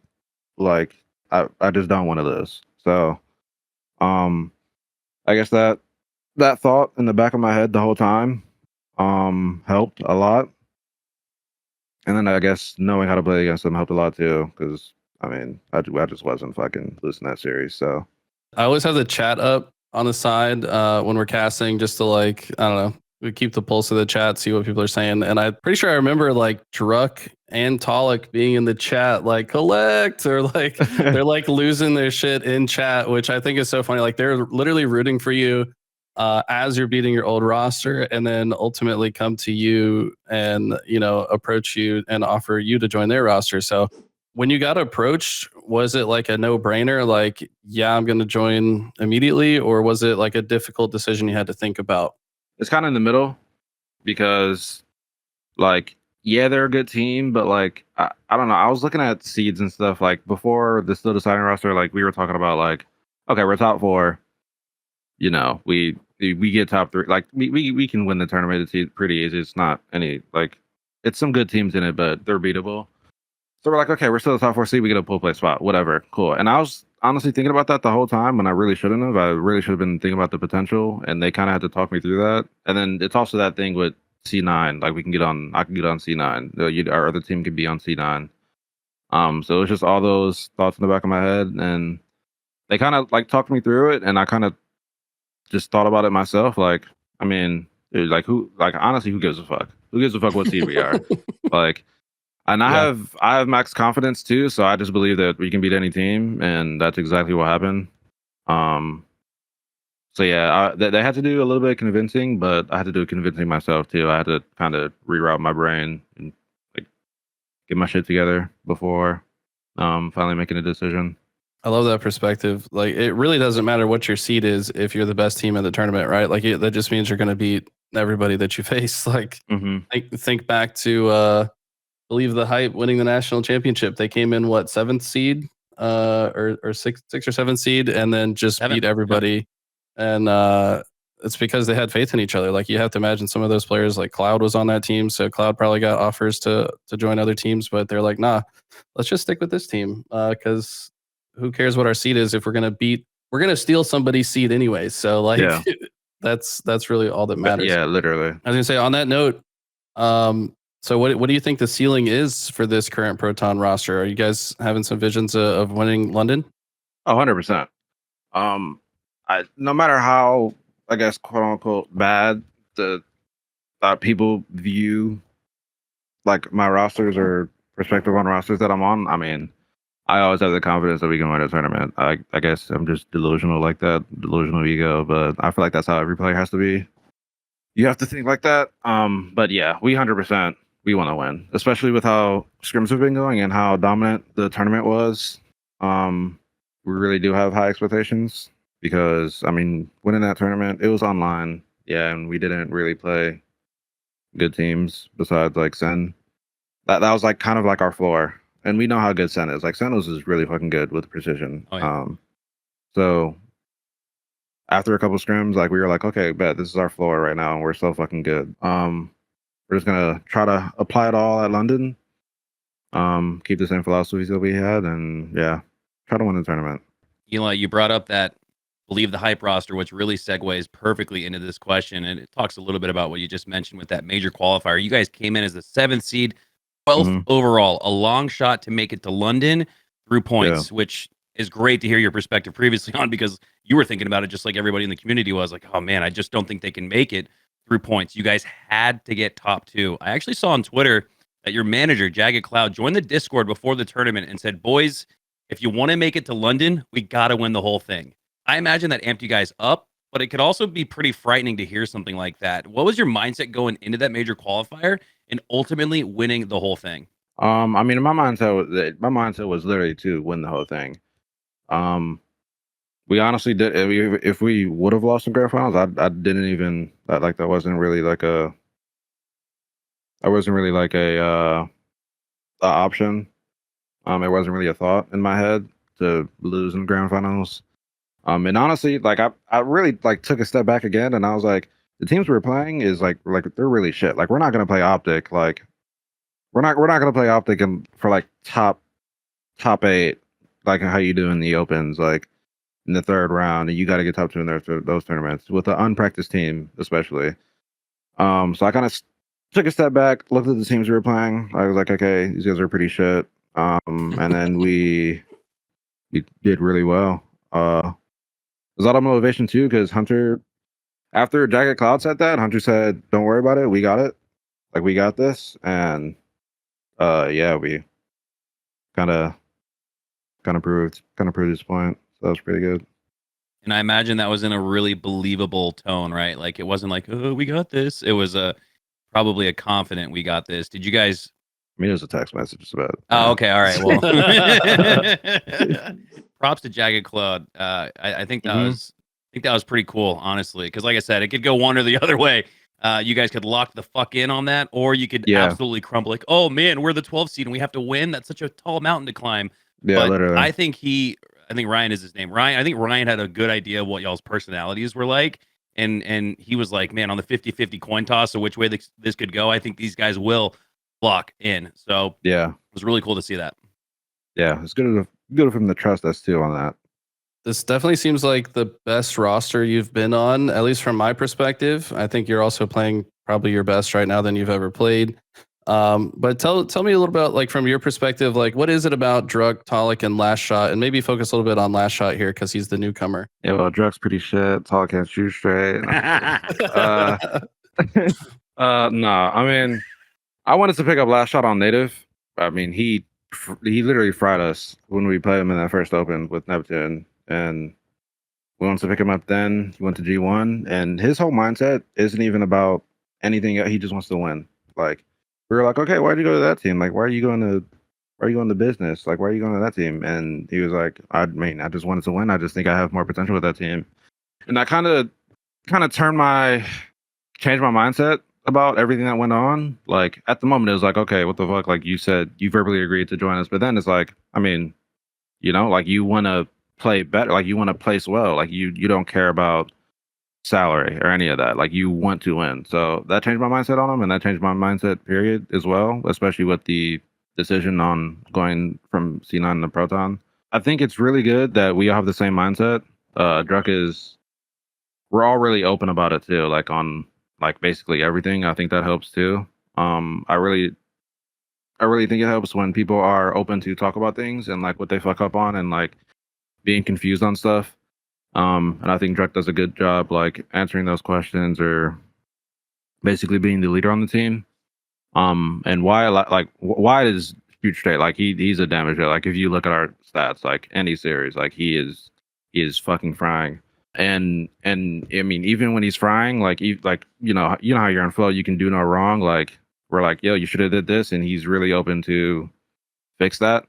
like I just don't want to lose. So I guess that thought in the back of my head the whole time helped a lot. And then I guess knowing how to play against them helped a lot too, because I mean, I just wasn't fucking losing that series. So I always have the chat up on the side when we're casting, just to like, I don't know, we keep the pulse of the chat, see what people are saying. And I'm pretty sure I remember like Druck and Talik being in the chat, like Kuhlect, or like they're like losing their shit in chat, which I think is so funny. Like they're literally rooting for you as you're beating your old roster, and then ultimately come to you and, you know, approach you and offer you to join their roster. So when you got approached, was it like a no-brainer, like, yeah, I'm going to join immediately, or was it like a difficult decision you had to think about? it's kind of in the middle because, like, yeah, they're a good team, but like, I don't know. I was looking at seeds and stuff like before the still deciding roster. Like, we were talking about like, okay, we're top 4. You know, we get top 3. Like, we can win the tournament. It's pretty easy. It's not any like, it's some good teams in it, but they're beatable. So we're like, okay, we're still the top 4 seed. We get a pull play spot, whatever, cool. And I was honestly thinking about that the whole time, when I really shouldn't have. I really should have been thinking about the potential, and they kind of had to talk me through that. And then it's also that thing with C9, like I can get on C9. Our other team could be on C9. So it's just all those thoughts in the back of my head, and they kind of like talked me through it, and I kind of just thought about it myself. Like, I mean, dude, like honestly, who gives a fuck? Who gives a fuck what seed we are? Like. And I have max confidence too, so I just believe that we can beat any team, and that's exactly what happened. So yeah, they had to do a little bit of convincing, but I had to do convincing myself too. I had to kind of reroute my brain and like get my shit together before finally making a decision. I love that perspective. Like, it really doesn't matter what your seed is if you're the best team in the tournament, right? Like, that just means you're going to beat everybody that you face. Like, think back to believe the Hype winning the national championship. They came in what, 7th seed, or 6th or 7th seed, and then just beat everybody. And it's because they had faith in each other. Like, you have to imagine some of those players, like Cloud was on that team, so Cloud probably got offers to join other teams, but they're like, nah, let's just stick with this team, because who cares what our seed is if we're gonna steal somebody's seed anyway. So like, that's really all that matters. Yeah, literally. I was gonna say, on that note, so what do you think the ceiling is for this current Proton roster? Are you guys having some visions of winning London? 100%. No matter how, I guess, quote unquote, bad the people view like my rosters or perspective on rosters that I'm on, I mean, I always have the confidence that we can win a tournament. I guess I'm just delusional like that, delusional ego, but I feel like that's how every player has to be. you have to think like that. But yeah, we 100% we want to win, especially with how scrims have been going and how dominant the tournament was. We really do have high expectations because I mean, winning that tournament, it was online, yeah, and we didn't really play good teams besides like Sen. That was like kind of like our floor, and we know how good Sen is. Like Sen is really fucking good with precision. Oh, yeah. So after a couple scrims, like we were like, okay, bet this is our floor right now, and we're so fucking good. We're just gonna try to apply it all at London. Keep the same philosophies that we had, and yeah, try to win the tournament. Eli, you brought up that believe the hype roster, which really segues perfectly into this question, and it talks a little bit about what you just mentioned with that major qualifier. You guys came in as the 7th seed, 12th overall, a long shot to make it to London through points, which is great to hear your perspective previously on, because you were thinking about it just like everybody in the community was, like, oh man, I just don't think they can make it through points. You guys had to get top 2. I actually saw on Twitter that your manager, Jagged Cloud, joined the Discord before the tournament and said, boys, if you want to make it to London, we got to win the whole thing. I imagine that amped you guys up, but it could also be pretty frightening to hear something like that. What was your mindset going into that major qualifier and ultimately winning the whole thing? I mean, my mindset was literally to win the whole thing. We honestly did. If we would have lost in grand finals, I didn't even like that wasn't really like a. I wasn't really like a option. It wasn't really a thought in my head to lose in grand finals. And honestly, like I really like took a step back again, and I was like, the teams we're playing is like they're really shit. Like we're not gonna play Optic. Like we're not gonna play Optic for like top 8, like how you do in the opens, like in the 3rd round, and you got to get top 2 in those tournaments with an unpracticed team, especially. So I kind of took a step back, looked at the teams we were playing. I was like, okay, these guys are pretty shit. And then we did really well. There's a lot of motivation too, because Hunter, after Jagged Cloud said that, Hunter said, "Don't worry about it. We got it. Like we got this." And yeah, we kind of proved his point. So that was pretty good. And I imagine that was in a really believable tone, right? Like it wasn't like, "Oh, we got this." It was probably a confident, "We got this." Did you guys? I mean, it was a text message about. Oh, okay, all right. Well, props to Jagged Cloud. I think that was pretty cool, honestly, because like I said, it could go one or the other way. You guys could lock the fuck in on that, or you could absolutely crumble. Like, oh man, we're the 12th seed and we have to win. That's such a tall mountain to climb. Yeah, but literally. I think Ryan is his name. I think Ryan had a good idea of what y'all's personalities were like. And he was like, man, on the 50-50 coin toss, so which way this could go, I think these guys will lock in. So yeah, it was really cool to see that. Yeah, it's good of him to trust us too on that. This definitely seems like the best roster you've been on, at least from my perspective. I think you're also playing probably your best right now than you've ever played. But tell me a little about, like, from your perspective, like, what is it about Druk, Talik, and Last Shot, and maybe focus a little bit on Last Shot here because he's the newcomer. Yeah, well, Druk's pretty shit. Talik can't shoot straight. No, I mean, I wanted to pick up Last Shot on native. I mean, he literally fried us when we played him in that first open with Neptune, and we wanted to pick him up then. He went to G1, and his whole mindset isn't even about anything. He just wants to win. Like, we were like, okay, why'd you go to that team? Like, why are you going to business? Like, why are you going to that team? And he was like, I mean, I just wanted to win. I just think I have more potential with that team. And I kind of changed my mindset about everything that went on. Like, at the moment, it was like, okay, what the fuck? Like, you said you verbally agreed to join us, but then it's like, I mean, you know, like, you want to play better, like, you want to place well, like, you don't care about salary or any of that, like, you want to win. So that changed my mindset on him, and that changed my mindset period as well, especially with the decision on going from C9 to Proton. I think it's really good that we all have the same mindset. We're all really open about it too, like on like basically everything. I think that helps too. I really think it helps when people are open to talk about things and like what they fuck up on and like being confused on stuff. And I think Druk does a good job like answering those questions or basically being the leader on the team. And why is shoot straight? Like he's a damager. Like if you look at our stats, like any series, like he is fucking frying. and I mean, even when he's frying, like you know how you're on flow, you can do no wrong. Like we're like, yo, you should have did this, and he's really open to fix that.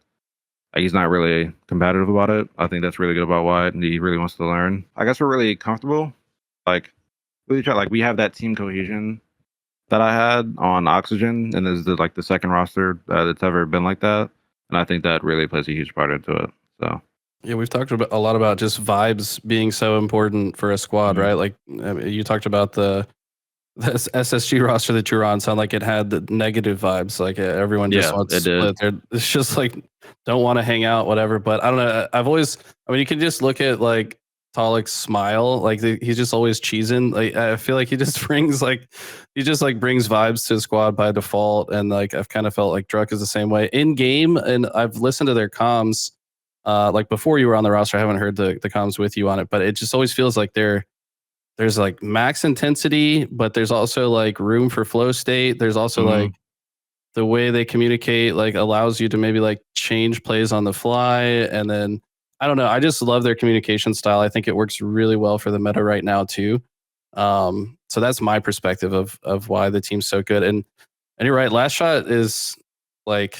Like, he's not really combative about it. I think that's really good about Wyatt, and he really wants to learn. I guess we're really comfortable. Like really try, like we have that team cohesion that I had on Oxygen, and is the second roster that's ever been like that, and I think that really plays a huge part into it. So. Yeah, we've talked about a lot about just vibes being so important for a squad, right? Like I mean, you talked about the SSG roster that you're on sound like it had the negative vibes. Like everyone just wants to split. It's just like don't want to hang out, whatever. But I don't know. I mean, you can just look at like Tolik's smile. Like he's just always cheesing. Like I feel like he just brings brings vibes to the squad by default. And like I've kind of felt like Druck is the same way in game. And I've listened to their comms. Like before you were on the roster, I haven't heard the comms with you on it, but it just always feels like there's like max intensity, but there's also like room for flow state. There's also like the way they communicate like allows you to maybe like change plays on the fly. And then I don't know. I just love their communication style. I think it works really well for the meta right now too. So that's my perspective of why the team's so good. And you're right. Last Shot is like,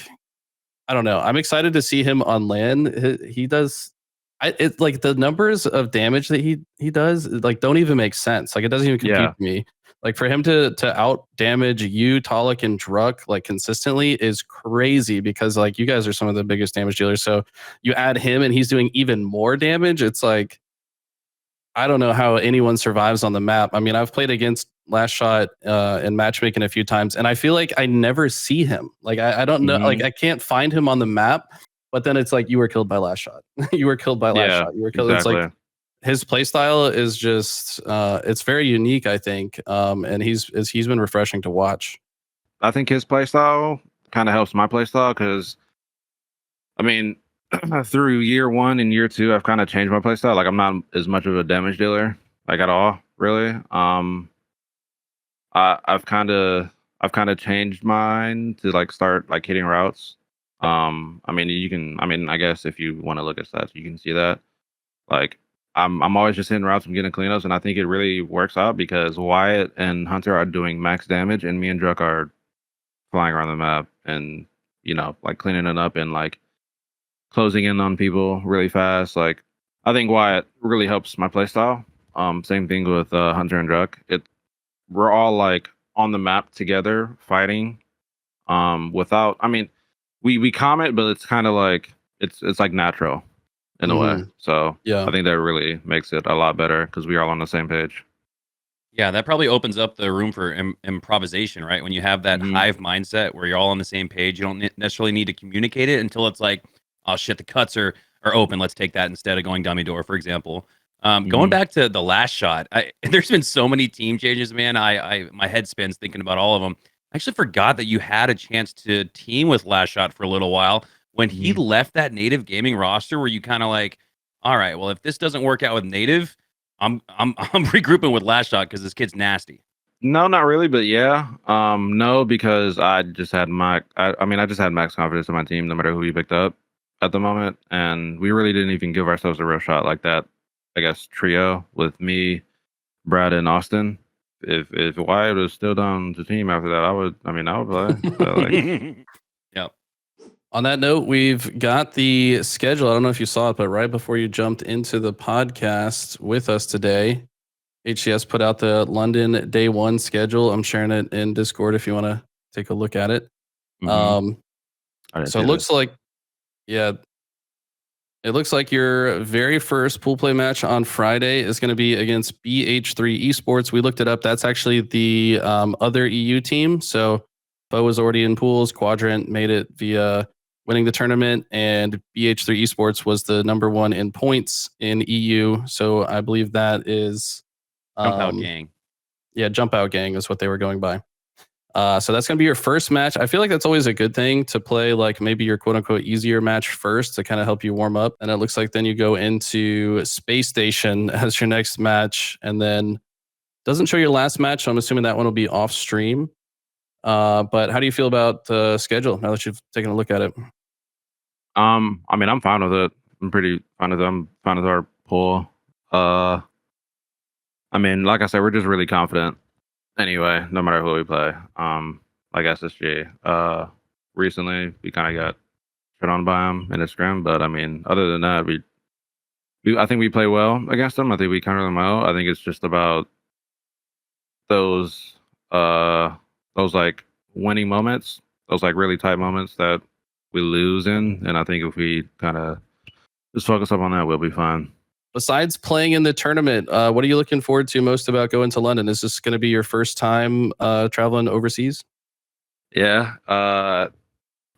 I don't know. I'm excited to see him on land. He does. It's like the numbers of damage that he does like don't even make sense. Like it doesn't even compute to me. Like for him to out damage you, Tolik, and Druck like consistently is crazy because like you guys are some of the biggest damage dealers. So you add him and he's doing even more damage. It's like I don't know how anyone survives on the map. I mean, I've played against Last Shot in matchmaking a few times, and I feel like I never see him. Like I don't know. Like I can't find him on the map. But then it's like you were killed by Last Shot. You were killed by Last Shot. You were killed. Exactly. It's like his playstyle is just it's very unique, I think. And he's been refreshing to watch. I think his playstyle kind of helps my playstyle because I mean, through year 1 and year 2, I've kind of changed my playstyle. Like I'm not as much of a damage dealer, like at all, really. I've kind of changed mine to like start like hitting routes. I mean, I guess if you want to look at stats, you can see that. Like, I'm always just hitting routes and getting cleanups, and I think it really works out because Wyatt and Hunter are doing max damage, and me and Druck are flying around the map and like cleaning it up and like closing in on people really fast. Like, I think Wyatt really helps my playstyle. Same thing with Hunter and Druck. We're all like on the map together fighting. Without, I mean, we comment, but it's kind of like it's like natural in a way. So Yeah, I think that really makes it a lot better because we are all on the same page. Yeah, that probably opens up the room for improvisation, right? When you have that hive mindset where you're all on the same page, you don't necessarily need to communicate it until it's like, oh shit, the cuts are open. Let's take that instead of going dummy door, for example. Going back to the Last Shot, there's been so many team changes, man. I my head spins thinking about all of them. I actually forgot that you had a chance to team with Last Shot for a little while. When he left that native gaming roster, were you kind of like, all right, well, if this doesn't work out with native, I'm regrouping with Last Shot because this kid's nasty. No, not really, but yeah. No, because I just had I just had max confidence in my team, no matter who we picked up at the moment, and we really didn't even give ourselves a real shot like that. I guess trio with me, Brad, and Austin. If Wyatt was still down the team after that, I would play. But, like, Yep. On that note, we've got the schedule. I don't know if you saw it, but right before you jumped into the podcast with us today, HCS put out the London Day 1 schedule. I'm sharing it in Discord if you want to take a look at it. So it looks like, yeah, it looks like your very first pool play match on Friday is going to be against BH3 Esports. We looked it up. That's actually the other EU team. So Bo was already in pools. Quadrant made it via winning the tournament, and BH3 Esports was the number 1 in points in EU. So I believe that is Jump Out Gang. Yeah, Jump Out Gang is what they were going by. So that's going to be your first match. I feel like that's always a good thing to play, like maybe your quote unquote easier match first to kind of help you warm up. And it looks like then you go into Space Station as your next match, and then doesn't show your last match. So I'm assuming that one will be off stream. But how do you feel about the schedule now that you've taken a look at it? I mean, I'm fine with it. I'm pretty fine with it. I'm fine with our pool. I mean, like I said, we're just really confident. Anyway, no matter who we play. Like SSG. Recently we kind of got shit on by him in his scrim, but I mean, other than that, I think we play well against them. I think we counter them well. I think it's just about those like winning moments, those like really tight moments that we lose in, and I think if we kind of just focus up on that, we'll be fine. Besides playing in the tournament, what are you looking forward to most about going to London? Is this going to be your first time traveling overseas? Yeah,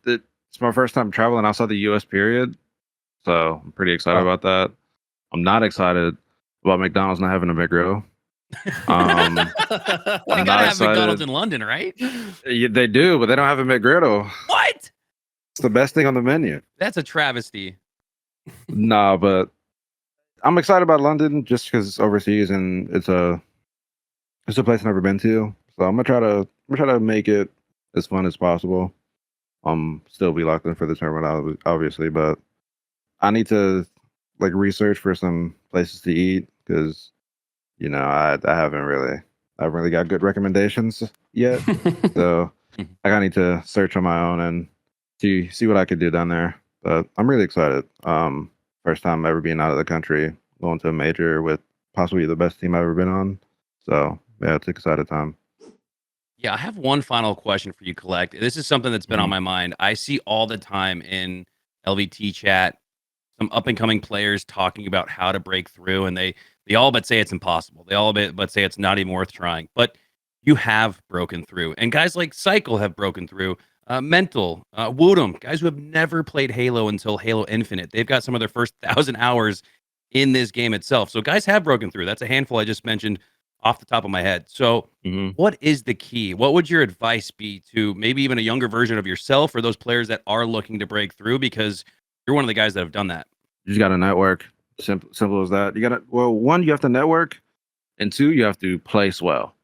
it's my first time traveling outside the U.S. period, so I'm pretty excited about that. I'm not excited about McDonald's not having a McGriddle. Well, you gotta have McDonald's in London, right? Yeah, they do, but they don't have a McGriddle. What? It's the best thing on the menu. That's a travesty. Nah, but I'm excited about London just because it's overseas and it's a place I've never been to. So I'm gonna try to make it as fun as possible. Still be locked in for the tournament, obviously, but I need to like research for some places to eat because I haven't really got good recommendations yet. So I gotta need to search on my own and see what I could do down there. But I'm really excited. First time ever being out of the country, going to a major with possibly the best team I've ever been on. So yeah, it's an exciting time. Yeah, I have one final question for you, Kuhlect. This is something that's been on my mind. I see all the time in LVT chat some up and coming players talking about how to break through, and they all but say it's impossible. They all but say it's not even worth trying. But you have broken through, and guys like Cycle have broken through. Mental, Woodham, guys who have never played Halo until Halo Infinite. They've got some of their first 1,000 hours in this game itself. So guys have broken through. That's a handful I just mentioned off the top of my head. So what is the key? What would your advice be to maybe even a younger version of yourself or those players that are looking to break through? Because you're one of the guys that have done that. You just got to network. Simple as that. One, you have to network, and two, you have to place well.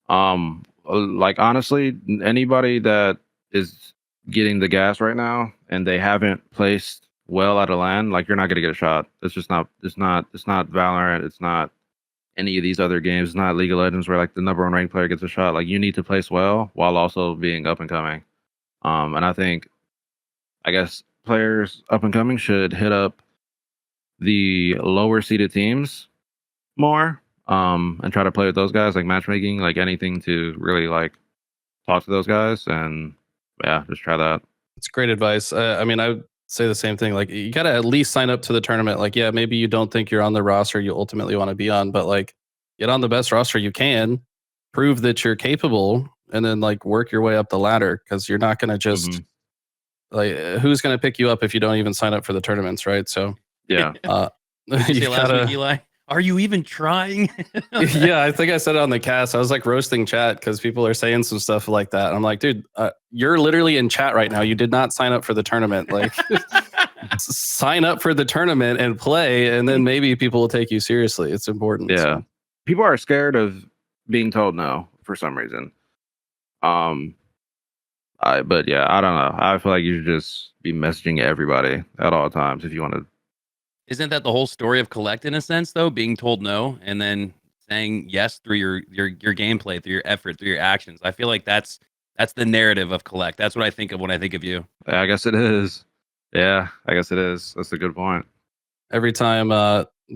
Like honestly, anybody that is getting the gas right now and they haven't placed well at a LAN, like you're not gonna get a shot. It's just not. It's not Valorant. It's not any of these other games. It's not League of Legends where like the number one ranked player gets a shot. Like you need to place well while also being up and coming. And I guess players up and coming should hit up the lower seeded teams more, and try to play with those guys, like matchmaking, like anything to really like talk to those guys, and yeah, just try that. It's great advice. I mean, I would say the same thing. Like, you got to at least sign up to the tournament. Like, yeah, maybe you don't think you're on the roster you ultimately want to be on, but like, get on the best roster you can, prove that you're capable, and then like work your way up the ladder because you're not going to just like, who's going to pick you up if you don't even sign up for the tournaments, right? So, Yeah. You say last week, Eli, are you even trying? Yeah, I think I said it on the cast. I was like roasting chat because people are saying some stuff like that. And I'm like, dude, you're literally in chat right now. You did not sign up for the tournament. Like, sign up for the tournament and play, and then maybe people will take you seriously. It's important. Yeah. So. People are scared of being told no for some reason. But yeah, I don't know. I feel like you should just be messaging everybody at all times if you want to. Isn't that the whole story of Kuhlect in a sense, though? Being told no and then saying yes through your gameplay, through your effort, through your actions. I feel like that's the narrative of Kuhlect. That's what I think of when I think of you. Yeah, I guess it is. Yeah, I guess it is. That's a good point. Every time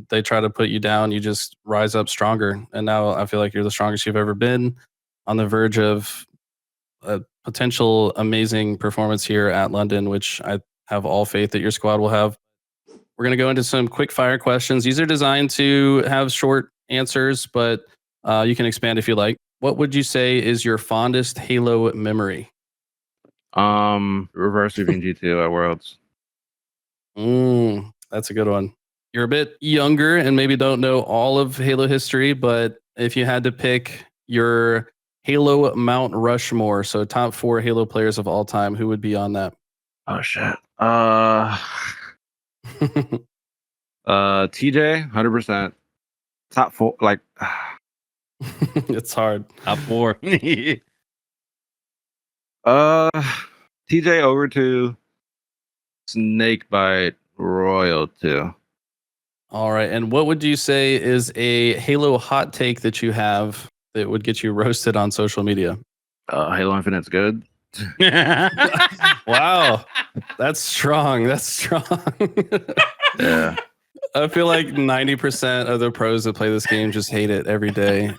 they try to put you down, you just rise up stronger. And now I feel like you're the strongest you've ever been, on the verge of a potential amazing performance here at London, which I have all faith that your squad will have. We're going to go into some quick fire questions. These are designed to have short answers, but you can expand if you like. What would you say is your fondest Halo memory? Reverse sweeping G2 at Worlds. That's a good one. You're a bit younger and maybe don't know all of Halo history, but if you had to pick your Halo Mount Rushmore, so top 4 Halo players of all time, who would be on that? Oh shit. TJ, 100%. Top 4, like It's hard. Top 4. TJ over to Snakebite Royal 2. All right. And what would you say is a Halo hot take that you have that would get you roasted on social media? Halo Infinite's good. Wow. That's strong. That's strong. Yeah. I feel like 90% of the pros that play this game just hate it every day.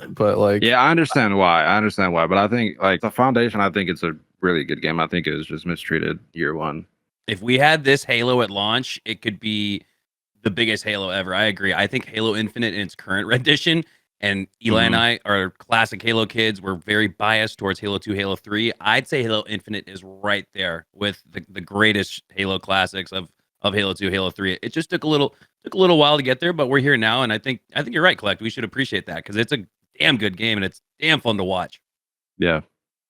But like, Yeah, I understand why. But I think like the foundation, I think it's a really good game. I think it was just mistreated year one. If we had this Halo at launch, it could be the biggest Halo ever. I agree. I think Halo Infinite in its current rendition, and Eli and I are classic Halo kids. We're very biased towards Halo 2, Halo 3. I'd say Halo Infinite is right there with the greatest Halo classics of Halo 2, Halo 3. It just took a little while to get there, but we're here now, and I think you're right, Kuhlect. We should appreciate that because it's a damn good game and it's damn fun to watch. Yeah.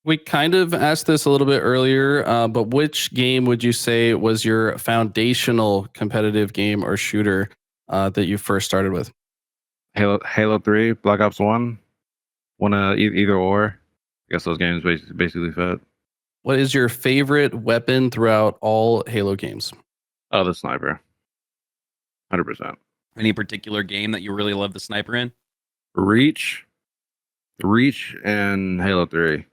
we kind of asked this a little bit earlier, but which game would you say was your foundational competitive game or shooter that you first started with? Halo 3, Black Ops 1, either or. I guess those games basically fit. What is your favorite weapon throughout all Halo games? Oh, the sniper. 100%. Any particular game that you really love the sniper in? Reach, and Halo 3.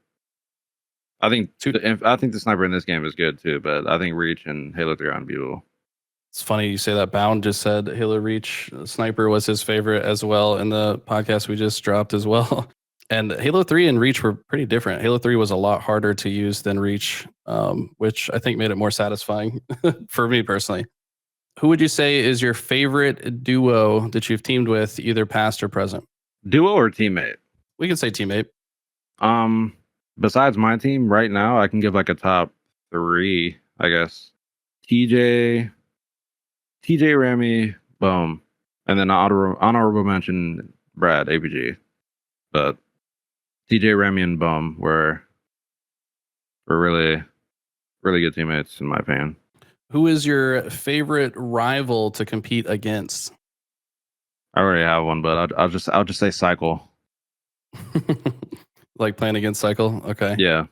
I think the sniper in this game is good too, but I think Reach and Halo 3 are unbeatable. It's funny you say that. Bound just said Halo Reach Sniper was his favorite as well in the podcast we just dropped as well. And Halo 3 and Reach were pretty different. Halo 3 was a lot harder to use than Reach, which I think made it more satisfying for me personally. Who would you say is your favorite duo that you've teamed with, either past or present? Duo or teammate? We can say teammate. Besides my team right now, I can give like a top 3, I guess. TJ, Remy, boom, and then honorable mention Brad, APG. But TJ, Remy, and Boom were really, really good teammates in my opinion. Who is your favorite rival to compete against? I already have one, but I'll just say Cycle. Like playing against Cycle? Okay. Yeah.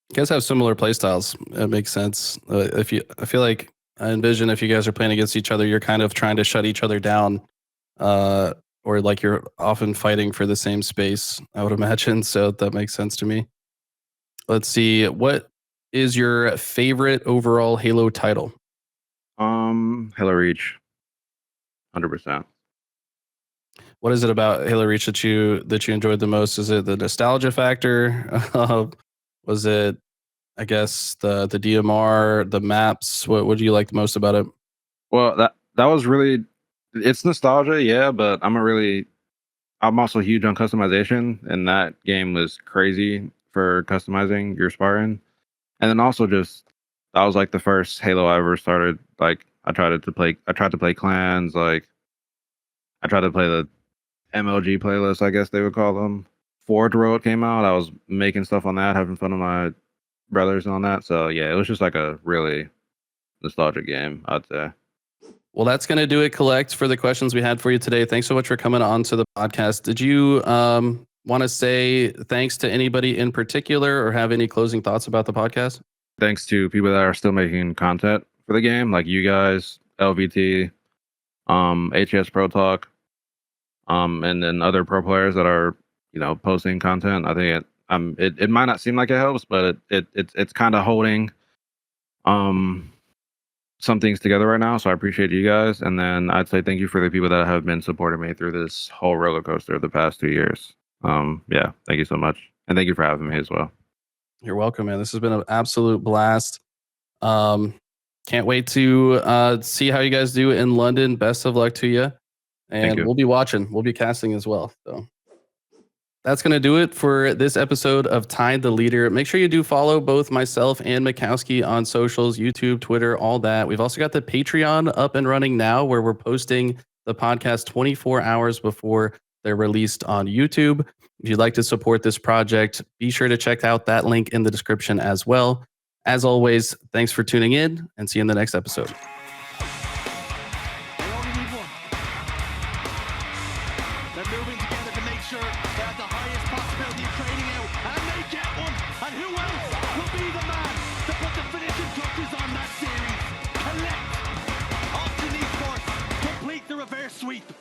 You guys have similar playstyles. It makes sense. I feel like I envision if you guys are playing against each other, you're kind of trying to shut each other down, or like you're often fighting for the same space, I would imagine. So that makes sense to me. Let's see. What is your favorite overall Halo title? Halo Reach. 100%. What is it about Halo Reach that you enjoyed the most? Is it the nostalgia factor? Was it, I guess, the DMR, the maps? What do you like the most about it? Well, that was really, it's nostalgia, yeah, but I'm also huge on customization, and that game was crazy for customizing your Spartan. And then also just that was like the first Halo I ever started. Like I tried to play clans, like I tried to play the MLG playlist, I guess they would call them. Forge Road came out. I was making stuff on that, having fun with my brothers on that. So yeah, it was just like a really nostalgic game, I'd say. Well, that's going to do it, Kuhlect, for the questions we had for you today. Thanks so much for coming on to the podcast. Did you want to say thanks to anybody in particular or have any closing thoughts about the podcast? Thanks to people that are still making content for the game, like you guys, LVT, HCS Pro Talk, and then other pro players that are, posting content. I think it might not seem like it helps, but it's kind of holding some things together right now. So I appreciate you guys, and then I'd say thank you for the people that have been supporting me through this whole roller coaster of the past 2 years. Yeah, thank you so much, and thank you for having me as well. You're welcome, man. This has been an absolute blast. Can't wait to see how you guys do in London. Best of luck to you. And we'll be watching. We'll be casting as well. So that's going to do it for this episode of Tide the Leader. Make sure you do follow both myself and Makowski on socials, YouTube, Twitter, all that. We've also got the Patreon up and running now, where we're posting the podcast 24 hours before they're released on YouTube. If you'd like to support this project, be sure to check out that link in the description as well. As always, thanks for tuning in, and see you in the next episode. Optic gratuito.